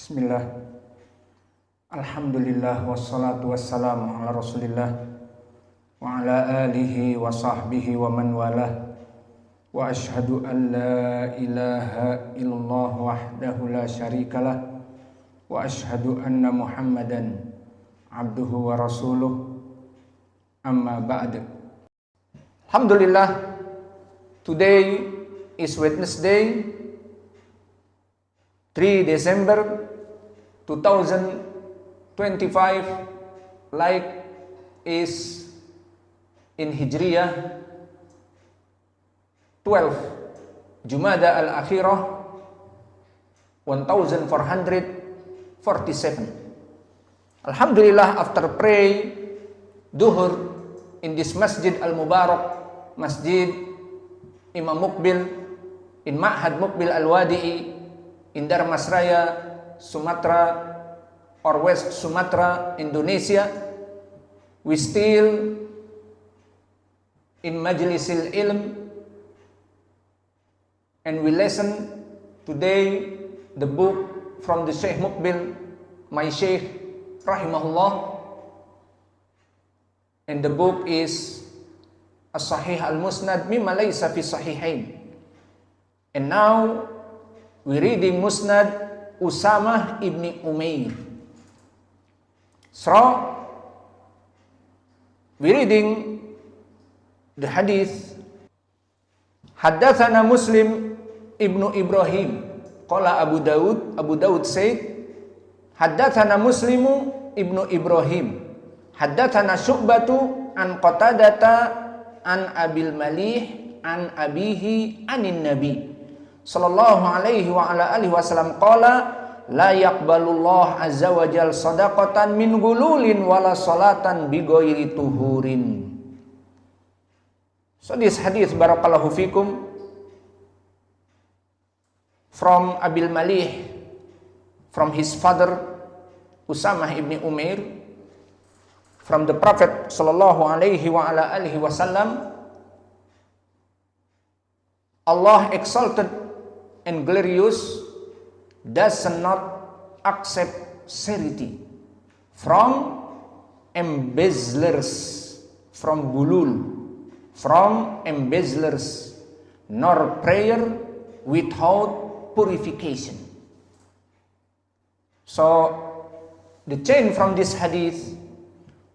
Bismillah. Alhamdulillah wassalatu wassalamu ala Rasulillah wa ala alihi wa sahbihi wa man walah. Wa ashhadu an la ilaha illallah wahdahu la syarikalah wa ashhadu anna Muhammadan abduhu wa rasuluh. Amma ba'd. Alhamdulillah, today is Wednesday, 3 December 2025, like is in Hijriyah 12 Jumada al-Akhirah 1447. Alhamdulillah, after pray Duhur in this Masjid Al-Mubarak, Masjid Imam Muqbil in Ma'had Muqbil Al-Wadi'i in Darmasraya, Sumatra or West Sumatra, Indonesia, we still in Majlisil Ilm, and we listen today the book from the Sheikh Muqbil, my Sheikh rahimahullah, and the book is As-Sahih Al-Musnad mimma laysa fi Sahihain. And now we reading Musnad Usamah ibn Umair. So we reading the hadith. Haddatsana Muslim ibnu Ibrahim. Qala Abu Dawud said, Haddatsana Muslimu ibnu Ibrahim. Haddatsana Syu'batu an Qatadata an Abil Malih an abihi anin Nabi sallallahu alaihi wa ala alihi wasallam qala la yaqbalullah azza wa jal sadaqatan min gululin wala salatan bi ghairi tuhurin. So this hadith, barakallahu fikum, from Abil Malih, from his father Usamah ibn Umair, from the Prophet sallallahu alaihi wa ala alihi wasallam, Allah exalted and glorious does not accept charity from embezzlers, from gulul, from embezzlers, nor prayer without purification. So the chain from this hadith,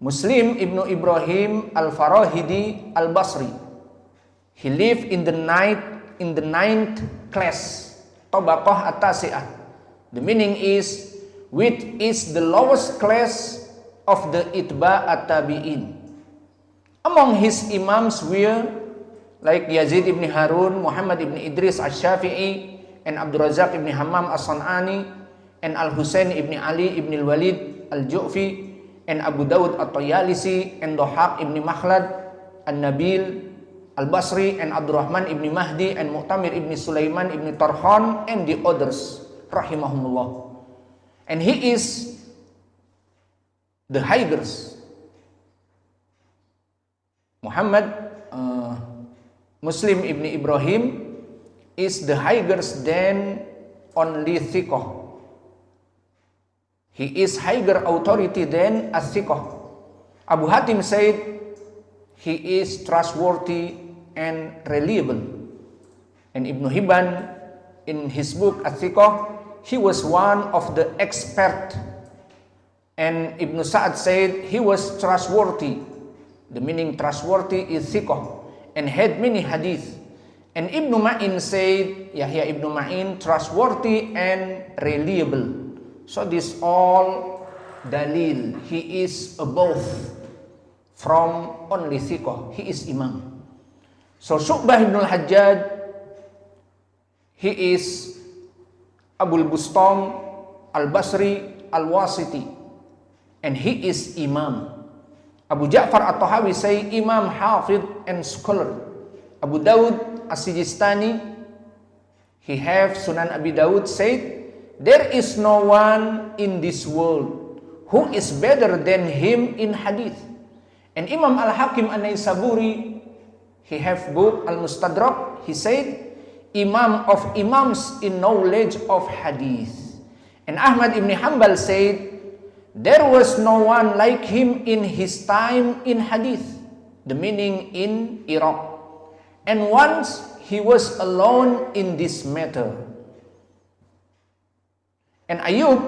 Muslim ibn Ibrahim al-Farahidi al-Basri, he lived in the ninth class, Tabaqah at-Tasi'ah. The meaning is, which is the lowest class of the Itba at-Tabi'in. Among his imams were like Yazid ibn Harun, Muhammad ibn Idris al-Shafi'i, and Abdul Razak ibn Hammam as-San'ani, and Al-Husain ibn Ali ibn al-Walid al-Ju'fi, and Abu Dawud at-Tayalisi, and Dhahaq ibn Makhlad al-Nabil Al-Basri, and Abdurrahman ibn Mahdi, and Mu'tamir ibn Sulaiman ibn Tarhan, and the others, rahimahumullah. And he is the highest. Muhammad Muslim ibn Ibrahim is the highest than only thiqah. He is higher authority than a thiqah. Abu Hatim said he is trustworthy and reliable. And Ibn Hibban, in his book At-Thiqah, he was one of the expert. And Ibn Sa'ad said he was trustworthy. The meaning trustworthy is thiqah, and had many hadith. And Ibn Ma'in said, Yahya Ibn Ma'in, trustworthy and reliable. So this all dalil, he is above from only thiqah, he is imam. So Syu'bah ibn al-Hajjaj, he is Abul Bustam al-Basri al-Wasiti, and he is imam. Abu Ja'far at-Tahawi say imam, hafid, and scholar. Abu Dawud as-Sijistani, he have Sunan Abi Dawud said, there is no one in this world who is better than him in hadith. And Imam Al-Hakim An-Naisaburi, he have book Al-Mustadrak, he said, Imam of imams in knowledge of hadith. And Ahmad ibn Hanbal said, there was no one like him in his time in hadith, the meaning in Iraq. And once he was alone in this matter. And Ayub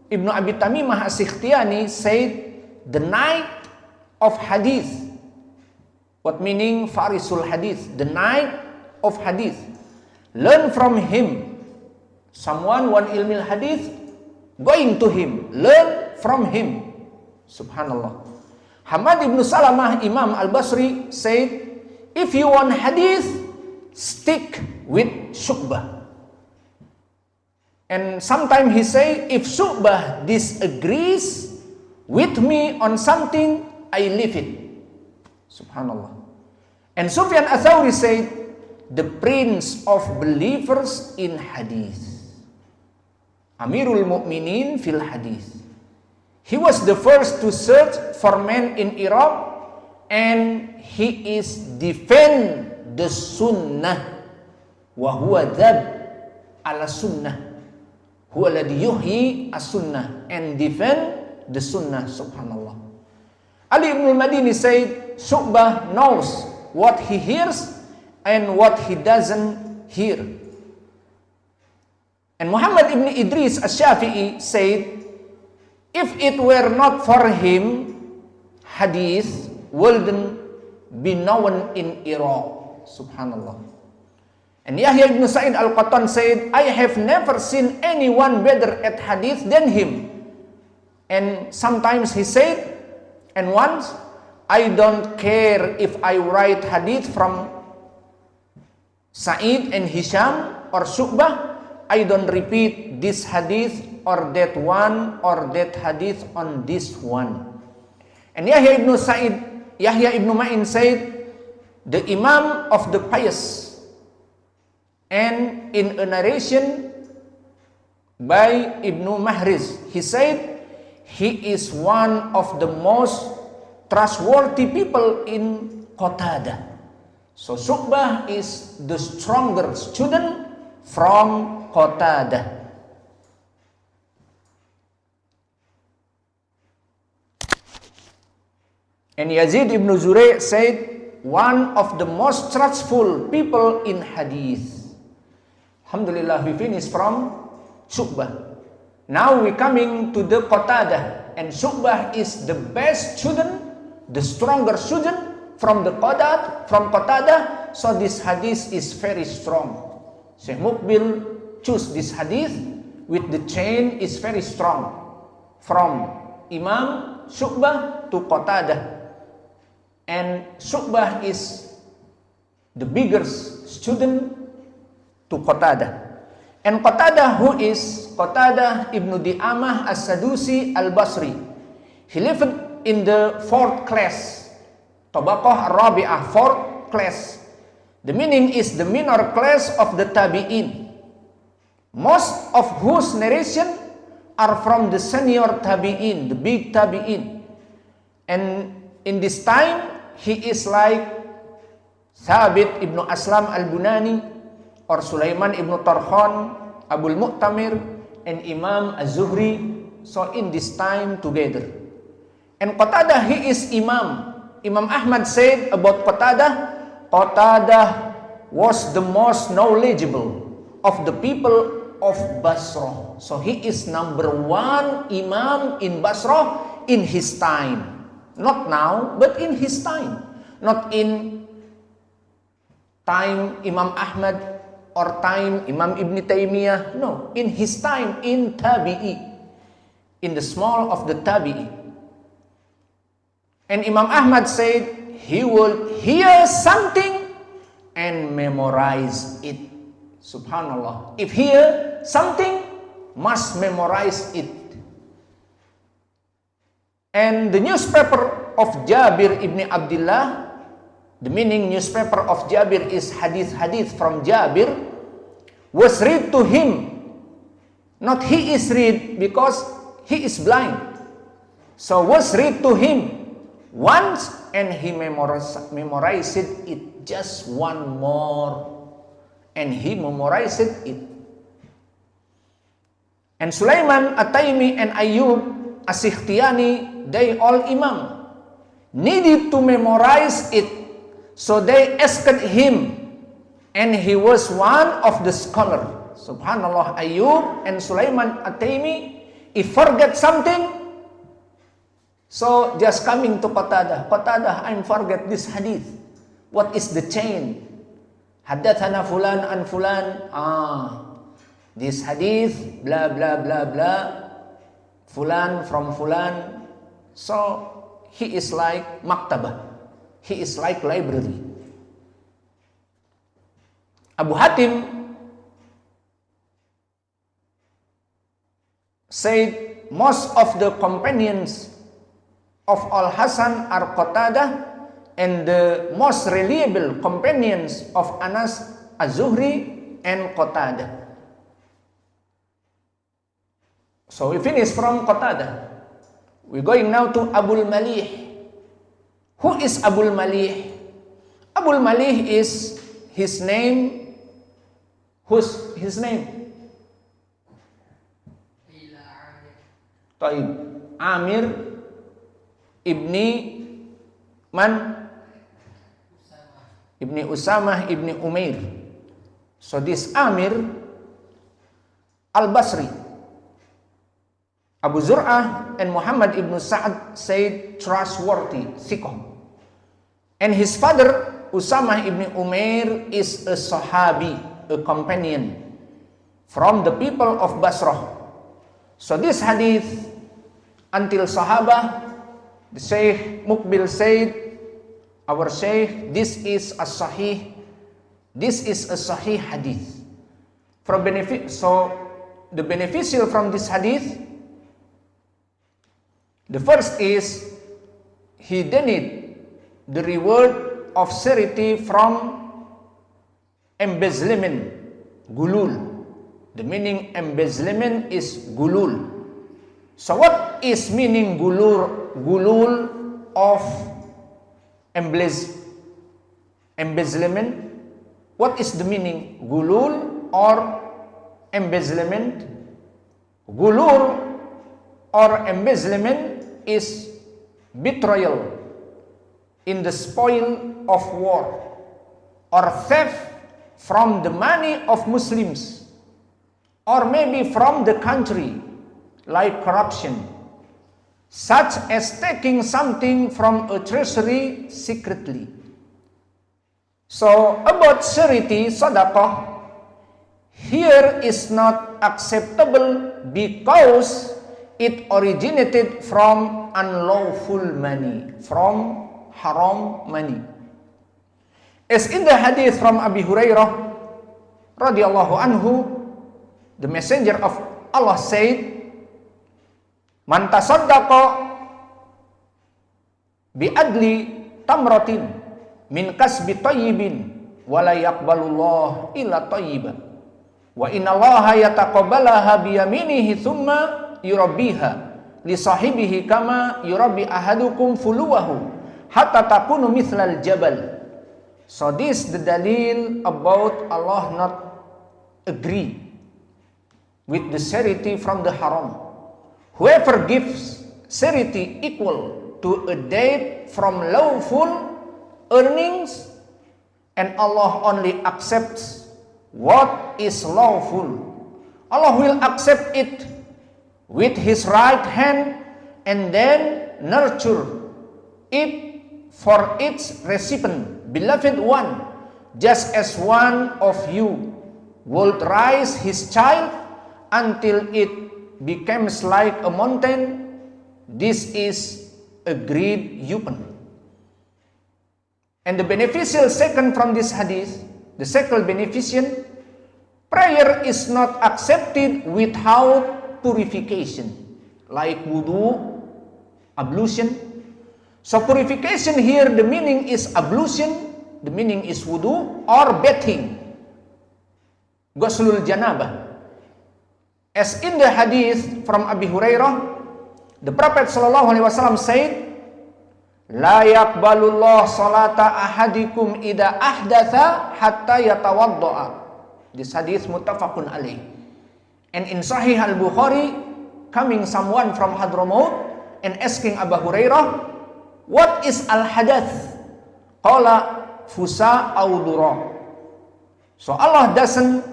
ibn Abi Tamimah as-Sikhtiyani said, the night of hadith. What meaning Farisul hadith? The night of hadith. Learn from him. Someone one ilmil hadith, going to him, learn from him. Subhanallah. Hamad ibn Salamah, Imam al-Basri said, if you want hadith, stick with Syu'bah. And sometimes he say, if Syu'bah disagrees with me on something, I leave it. Subhanallah. And Sufyan Ats-Tsauri said, the prince of believers in hadith, Amirul Mu'minin fil hadith. He was the first to search for men in Iraq, and he is defend the sunnah, wa huwa dhab ala sunnah, huwa alladhi yuhyi as-sunnah, and defend the sunnah. Subhanallah. Ali ibn al-Madini said, Syu'bah knows what he hears and what he doesn't hear. And Muhammad ibn Idris as-Syafi'i said, if it were not for him, hadith wouldn't be known in Iraq. Subhanallah. And Yahya ibn Sa'id al-Qattan said, I have never seen anyone better at hadith than him. And sometimes he said, and once, I don't care if I write hadith from Sa'id and Hisham or Syu'bah, I don't repeat this hadith or that one or that hadith on this one. And Yahya ibn Ma'in said, the Imam of the pious. And in a narration by Ibn Mahriz, he said, he is one of the most trustworthy people in Qatadah. So Syu'bah is the stronger student from Qatadah. And Yazid ibn Zuray' said, one of the most trustful people in hadith. Alhamdulillah, we finished from Syu'bah. Now we coming to the Qatadah, and Syu'bah is the best student, the stronger student from the Qatadah. So this hadith is very strong. Syekh Muqbil choose this hadith with the chain is very strong from Imam Syu'bah to Qatadah. And Syu'bah is the biggest student to Qatadah. And Qatadah, who is Qatadah ibn Di'amah as-Sadusi al-Basri, he lived in the 4th class, Tabaqah al-Rabi'ah, 4th class. The meaning is the minor class of the Tabi'in, most of whose narration are from the senior Tabi'in, the big Tabi'in. And in this time, he is like Thabit ibn Aslam al-Bunani, or Sulaiman ibn Tarkhan, Abul Mu'tamir, and Imam Az-Zuhri. So in this time together. And Qatadah, he is Imam. Imam Ahmad said about Qatadah, Qatadah was the most knowledgeable of the people of Basra. So he is number 1 Imam in Basra in his time. Not now, but in his time. Not in time Imam Ahmad or time Imam Ibn Taymiyyah. No, in his time, in Tabi'i, in the small of the Tabi'i. And Imam Ahmad said he will hear something and memorize it. Subhanallah. If hear something, must memorize it. And the newspaper of Jabir ibn Abdullah, the meaning newspaper of Jabir is hadith from Jabir, was read to him. Not he is read because he is blind. So was read to him once and he memorized it just one more. And he memorized it. And Sulaiman At-Taimi and Ayyub As-Sikhtiyani, they all imam, needed to memorize it. So they asked him, and he was one of the scholar. Subhanallah, Ayyub and Sulaiman At-Taimi, if forget something, so just coming to Qatadah, Qatadah, I forget this hadith. What is the chain? Haddathana fulan an fulan. This hadith, blah, blah, blah, blah. Fulan from fulan. So, he is like maktabah. He is like library. Abu Hatim said, most of the companions of Al-Hasan are Qatadah, and the most reliable companions of Anas Az-Zuhri and Qatadah. So we finish from Qatadah. We're going now to Abul Malih. Who is Abul Malih? Abul Malih is his name. Who's his name? Taib. Amir ibni man? Ibni Usamah ibni Umair. So this Amir Al-Basri. Abu Zur'ah and Muhammad ibn Sa'ad said trustworthy, thiqah. And his father Usamah ibn Umair is a sahabi, a companion from the people of Basrah. So this hadith, until Sahaba, the Shaykh Muqbil said, our Shaykh, this is a sahih hadith. So the beneficial from this hadith, the first is, he denied the reward of charity from embezzlement, gulul. The meaning embezzlement is gulul. So what is meaning gulul of embezzlement? What is the meaning gulul or embezzlement? Gulul or embezzlement is betrayal in the spoil of war, or theft from the money of Muslims, or maybe from the country, like corruption, such as taking something from a treasury secretly. So about charity, sadaqah, here is not acceptable because it originated from unlawful money, from haram money. As in the hadith from Abi Hurairah radhiyallahu anhu, the messenger of Allah said, man tasaddaqa bi adli tamratin min kasbi tayyibin wa la yaqbalullah illa tayyiban wa innallaha yataqabbalaha bi yaminihi thumma yurabbiha li sahibihi kama yurabbi ahadukum fuluwahu hatta takunu mithlal jabal. So this the dalil about Allah not agree with the charity from the haram. Whoever gives charity equal to a debt from lawful earnings, and Allah only accepts what is lawful, Allah will accept it with his right hand and then nurture it for its recipient. Beloved one, just as one of you would raise his child until it becomes like a mountain, this is a great human. And the beneficial second from this hadith, the second beneficent, prayer is not accepted without purification, like wudu, ablution. So purification here, the meaning is ablution, the meaning is wudu, or bathing, ghuslul janabah. As in the hadith from Abi Hurairah, the Prophet ﷺ said, la yaqbalullah salata ahadikum idha ahdatha hatta yatawadda'a. This hadith muttafaqun alaih. And in Sahih al-Bukhari, coming someone from Hadramaut and asking Abu Hurairah, what is al-hadath? Qala fusa aw dura. So Allah doesn't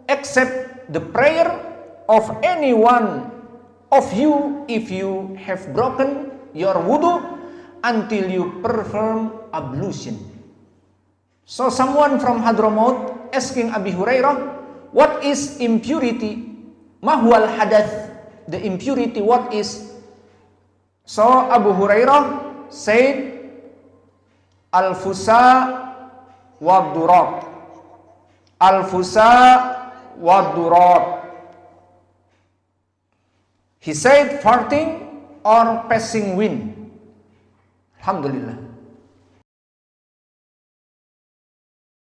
accept the prayer of any one of you if you have broken your wudu until you perform ablution. So someone from Hadramaut asking Abu Hurairah, what is impurity? Mahwal hadath, the impurity, what is? So Abu Hurairah said, al-fusa wa durat. Al-fusa wa durat. He said farting or passing wind. Alhamdulillah.